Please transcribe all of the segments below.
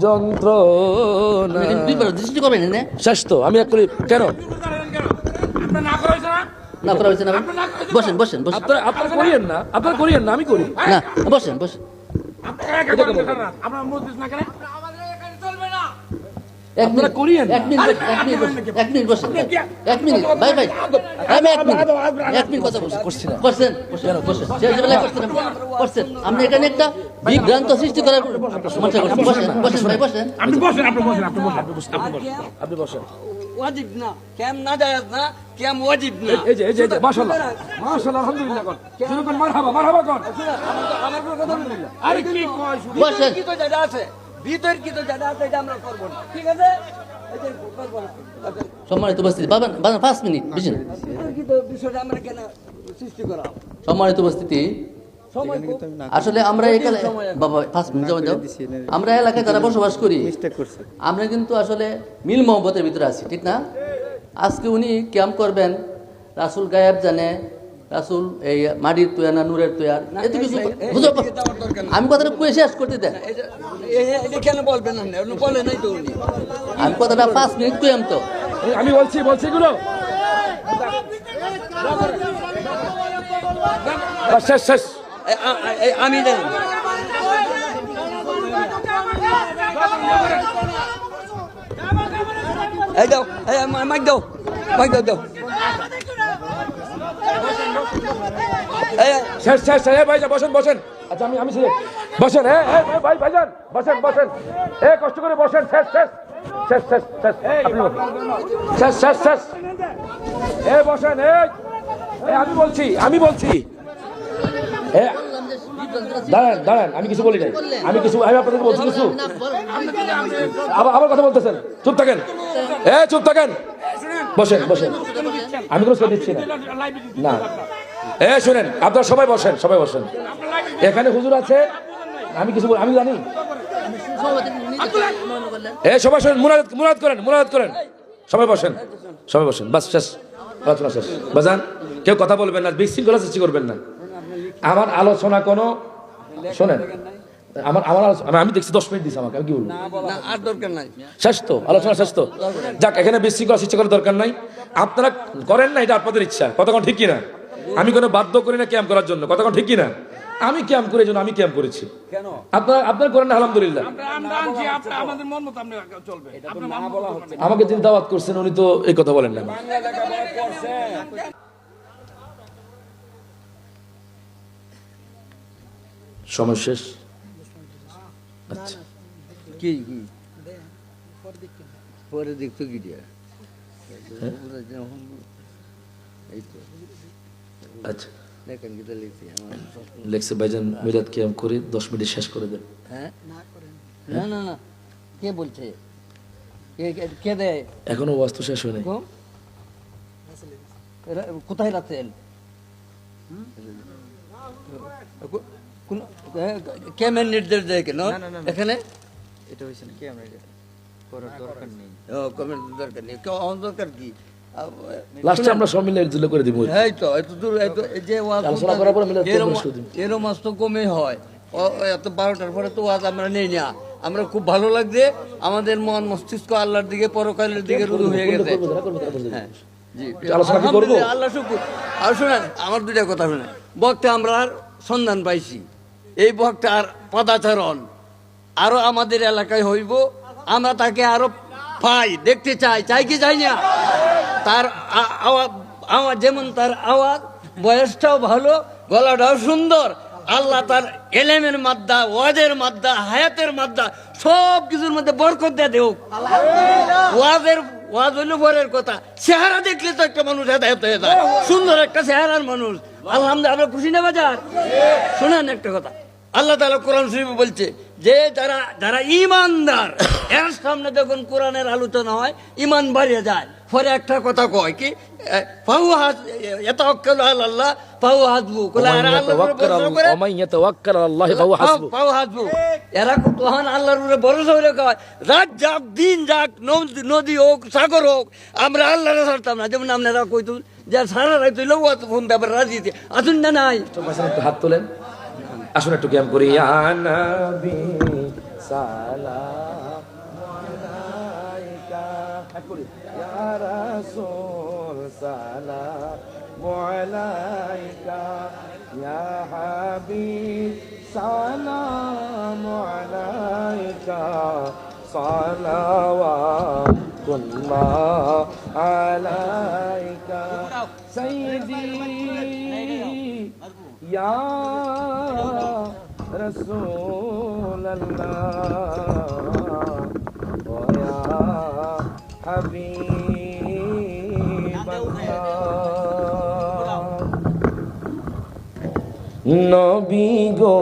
যন্ত্রণা দৃষ্টি করবেন না শেষ তো আমি এক করি কেন না করা হয়েছে না বসেন বসেন বসেন আপনারা করিয়েন না আপনারা করিয়েন না আমি করি না বসেন বসেন আপনারা করিয়েন এক মিনিট বসেন এক মিনিট ভাই ভাই আমি এক মিনিট কথা করছি না বসেন বসেন শেষ বেলায় বসছেন আপনি এখানে একটা বিভ্রান্ত সৃষ্টি করার সমস্যা করছেন বসেন বসেন ভাই বসেন আপনি বসেন আপনি বসেন আপনি বসেন আপনি বসেন ওয়াজিব না কেম না জায়েজ না কেম ওয়াজিব না এই যে মাশাআল্লাহ মাশাআল্লাহ আলহামদুলিল্লাহ কোন শুরু কোন মারহাবা কোন আমার কোনো কথা বলবেন না আরে কি কয় শুধু বসেন কি তো যেটা আছে বিতর্কিত যেটা আছে এটা আমরা করব না ঠিক আছে এই যে করব না সম্মানিত উপস্থিতি বাবা 5 মিনিট বুঝছেন বিতর্কিত বিষয়টা আমরা কেন সৃষ্টি করা সম্মানিত উপস্থিতি সময় আসলে আমরা এখানে বাবা 5 মিনিট জমা দাও আমরা এলাকায় যারা বসবাস করি আমরা কিন্তু আসলে মিল মহব্বতের ভিতরে আছি ঠিক না আজকে উনি ক্যাম্প করবেন রাসূল গায়েব জানে রাসূল এই মাটির তৈয়ার না নূরের তৈয়ার এত কিছু বুঝো আমি কথাটা কয়ে শেষ করতে দেন এটা কেন বলবেন না বলে নাই তো উনি আমি কথাটা 5 মিনিট কইম তো আমি বলছি এগুলো শেষ আমি জানি এই দাও মাইক দাও দাও শেষ ভাই বসেন আচ্ছা আমি বসেন ভাইজান বসেন কষ্ট করে বসেন শেষ বসেন আমি বলছি দাঁড়ান আমি কিছু বলি নাই আমি আপনাদের বলছি কিছু আবার কথা বলতেছেন চুপ থাকেন বসেন আমি কোনো দিচ্ছি না শুনেন আপনারা সবাই বসেন এখানে হুজুর আছে আমি কিছু আমি জানি সবাই শোনেন মুনাজাত করেন সবাই বসেন বাস শেষ আলোচনা শেষ বাজান কেউ কথা বলবেন না বিশৃঙ্খলা সৃষ্টি করবেন না আমার আলোচনা কোনো শোনেন আমার আলোচনা আমি দেখছি 10 মিনিট দিছি আমাকে আমি কি বলবো আর দরকার নাই শেষ তো আলোচনা শেষ তো যাক এখানে বিশৃঙ্খলা সৃষ্টি করার দরকার নাই আপনারা করেন না এটা আপনাদের ইচ্ছা কতক্ষণ ঠিক কিনা আমি কোনো বাধ্য করি না ক্যাম্প করার জন্য কতক্ষণ ঠিক কিনা আমি ক্যাম্প করে জন্য আমি ক্যাম্প করেছি কেন আপনারা করেন না আলহামদুলিল্লাহ আমাদের মন মতো আমরা চলবে আমাকে যিনি দাওয়াত করছেন উনি তো এই কথা বলেন না সময় শেষ আচ্ছা কি পরে দেখতো কি দিয়া এই তো আচ্ছা দেখেন কি লিখছি লেখছে ভাইজান মিলাদ কিয়াম করে 10 মিনিট শেষ করে দেন হ্যাঁ না কে বলছে কে দেয় এখনো ওয়াজ শেষ হয় নাই কোথায় রাখছেন কে মেন নির্দেশ দেয় কেন এখানে এটা হইছে না কি আমরা এটা করার দরকার নেই কমেন্ট দরকার নেই দরকার কি লাস্টে আমরা সব মিলে একজুলে করে দিব এই তো এত দূর যে ওয়াজ আলোচনা করার পরে মিলাদ কিয়াম করে দিব এরও মাস তো কমে হয় এত 12টার পরে তো ওয়াজ আমরা নেই না আমরা খুব ভালো লাগছে আমাদের মন মস্তিষ্ক আল্লাহর দিকে পরকালের দিকে রুজু হয়ে গেছে হ্যাঁ জি আলোচনা কি করব আল্লাহ শুকুর আর শুনেন আমার দুইটা কথা শুনেন বক্তা আমরা সন্ধান পাইছি এই বক্তার পদাচরণ আরো আমাদের এলাকায় হইব আমরা তাকে আরো পাই দেখতে চাই কি চাই না তার আওয়াজ যেমন তার আওয়াজ বয়সটাও ভালো গলাটাও সুন্দর আল্লাহ তার এলেমের মাদ্দা ওয়াজের মাদ্দা হায়াতের মাদ্দা সব কিছুর মধ্যে বরকত দিয়ে দেও ওয়াজ হইল পরের কথা চেহারা দেখলে তো একটা মানুষ হেদায়েত হয়ে যায় সুন্দর একটা চেহারার মানুষ আলহামদুলিল্লাহ আমরা খুশি না বাজার শোনেন একটা কথা আল্লাহ তাআলা কোরআন শরীফে বলছে যে যারা ঈমানদার এর সামনে যখন কোরআনের আলোচনা হয় ঈমান বাড়িয়ে যায় পরে একটা কথা কয় কি ফাহু ইয়াতাওয়াক্কালু আলাল্লাহ ফাহু হাসবু ফাহু হাসবু এরা তখন আল্লাহর উপরে ভরসা করে কয় রাত যাক দিন যাক নদী হোক সাগর হোক আমরা আল্লাহরে ছাড়তাম না যেমন আপনারা কইতুন যে সারা রাত হইলেও ফোন ব্যাপারে রাজি আসুন না নাই হাত তোলেন আসুন একটু ক্যাম্প করি ইয়া নবী সালাম আলাইকা ইয়া রাসূল সালাম আলাইকা ইয়া হাবিব সালাম আলাইকা সালাওয়াতুল্লাহ আলাইকা সাইয়্যিদি ইয়া রাসূলাল্লাহ ওয়া ইয়া হাবিবাল্লাহ নবী গো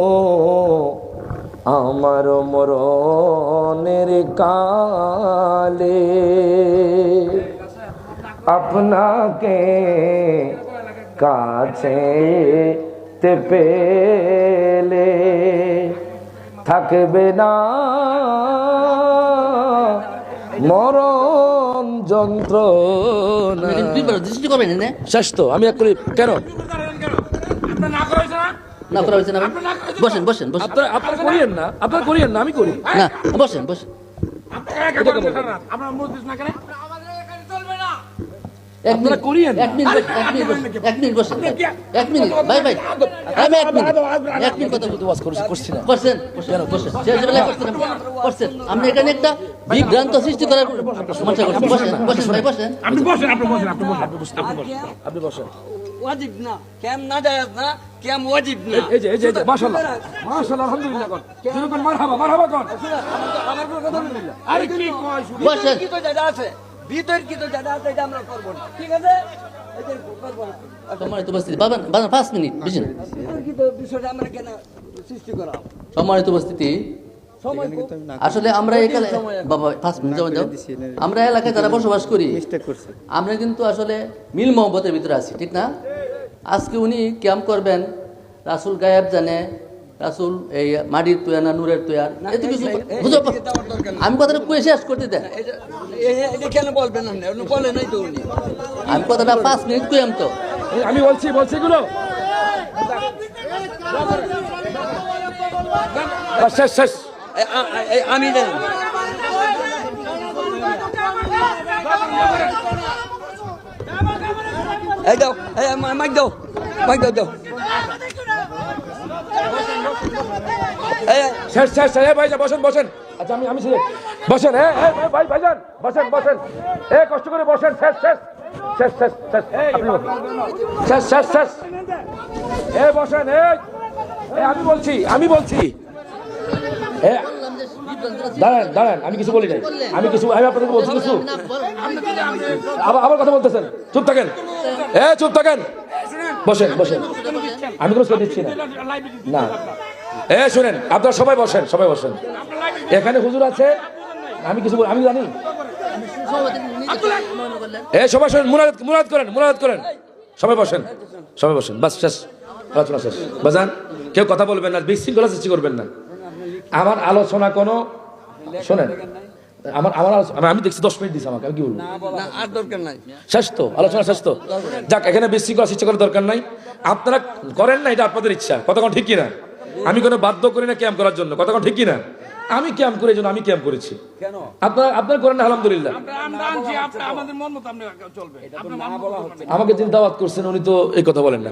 আমার মরণের কালে আপনাকে কাছে তে পেলে থাকবে না মরণ যন্ত্রণা। দৃষ্টি করবেন না শেষ তো আমি এক করি কেন আপনার না করা হয়েছে না? না করা হয়েছে না বসেন বসেন বসেন আপনারা করিয়েন না, আপনারা করিয়েন না, আমি করি। না বসেন বসেন আপনার একা করেন না, আপনার মুরব্বি না কেন? এক আপনারা করিয়েন না। এক মিনিট এক মিনিট বসেন এক মিনিট ভাই ভাই আমি এক মিনিট কথা বলতে করছি না। করছেন করছেন করছেন আপনি এখানে একটা বিভ্রান্ত সৃষ্টি করার সমস্যা করছেন বসেন বসেন ভাই বসেন আপনি বসেন, আপনি বসেন, আপনি বসেন। আপনি বসেন। ওয়াজিব না কেম না জায়েজ না কেম ওয়াজিব না এই যে মাশাআল্লাহ মাশাআল্লাহ আলহামদুলিল্লাহ কোন যেরকম মারহাবা কোন আমার কোনো কথা নেই আরে কি কয় শুধু? বসেন বিতর্কিত জায়গা আছে বিতর্কিত জায়গা আছে এটা আমরা করব না ঠিক আছে এটা করব না সম্মানিত উপস্থিতি বাবা বাবা 5 মিনিট বুঝছেন বিতর্কিত বিষয়টা আমরা কেন সৃষ্টি করা সম্মানিত উপস্থিতি সময় আসলে আমরা এখানে বাবা 5 মিনিট জমা দাও আমরা এলাকায় যারা বসবাস করি আমরা কিন্তু আসলে মিল মহব্বতের ভিতরে আছি ঠিক না আজকে উনি ক্যাম্প করবেন রাসূল গায়েব জানে রাসূল এই মাটির তুয়া না নূরের তুয়ার এত কিছু বুঝো আমি কথাটা কয়ে শেষ করতে দেন এটা কেন বলবেন না উনি বলে নাই তো উনি আমি কথাটা 5 মিনিট কইম তো আমি বলছি এগুলো শেষ আমি দেন এই দাও এই মাইক দাও দাও শেষ ভাই বসেন আচ্ছা আমি বসেন ভাইজান বসেন কষ্ট করে বসেন শেষ বসেন আমি বলছি দাঁড়ান আমি কিছু বলি নাই আমি আপনাদের বলছি কিছু আবার কথা বলতেছেন চুপ থাকেন বসেন আমি কোনো শ্রদ্ধা দিচ্ছি না শুনেন আপনারা সবাই বসেন এখানে হুজুর আছে আমি কিছু আমি জানি সবাই শোনেন মুনাজাত করেন সবাই বসেন বাস শেষ আলোচনা শেষ বাজান কেউ কথা বলবেন না বিশৃঙ্খলা সৃষ্টি করবেন না আমার আলোচনা কোনো শোনেন আমার আলোচনা আমি দেখছি 10 মিনিট দিছি আমাকে আমি কি বলবো না আর দরকার নাই শেষ তো আলোচনা শেষ তো যাক এখানে বিশৃঙ্খলা সৃষ্টি করার দরকার নাই আপনারা করেন না এটা আপনাদের ইচ্ছা কতক্ষণ ঠিক কিনা আমি কোনো বাধ্য করি না ক্যাম্প করার জন্য কতক্ষণ ঠিক কিনা আমি ক্যাম্প করে জন্য আমি ক্যাম্প করেছি কেন আপনারা করেন না আলহামদুলিল্লাহ আমরা আনছি, আমাদের মন মতো আপনি চলবে। আপনার মন মতো করবেন। আমাকে যিনি দাওয়াত করছেন উনি তো এই কথা বলেন না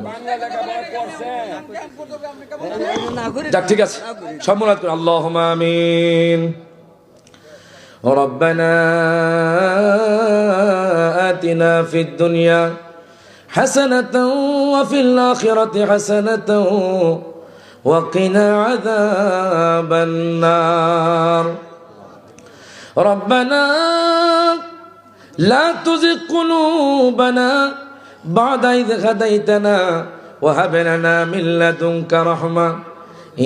না করে যাক ঠিক আছে সব মুনাজাত করেন আল্লাহুম্মা আমিন ربنا آتنا في الدنيا حسنة وفي الآخرة حسنة وقنا عذاب النار ربنا لا تزغ قلوبنا بعد إذ هديتنا وهب لنا من لدنك رحمة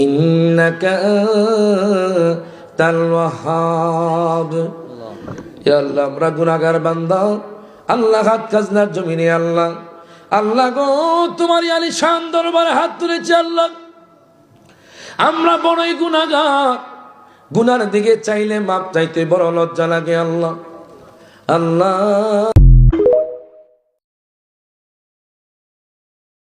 إنك أنت الوهاب يا الله আমরা গুনাহগার বান্দা আল্লাহ হাত খাজনার জমিনে আল্লাহ গো তোমার আলিশান দরবারে হাত তুলেছি আল্লাহ আমরা বড়ই গুনাহগার গুনার দিকে চাইলে মাপ চাইতে বড় লজ্জা লাগে আল্লাহ